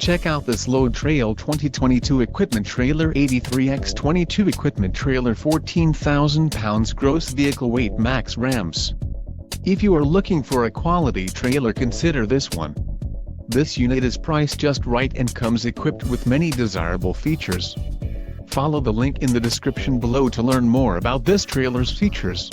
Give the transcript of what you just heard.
Check out this load Traile 2022 equipment trailer 83x22 equipment trailer 14,000 pounds gross vehicle weight max Rams. If you are looking for a quality trailer, consider this one. This unit is priced just right and comes equipped with many desirable features. Follow the link in the description below to learn more about this trailer's features.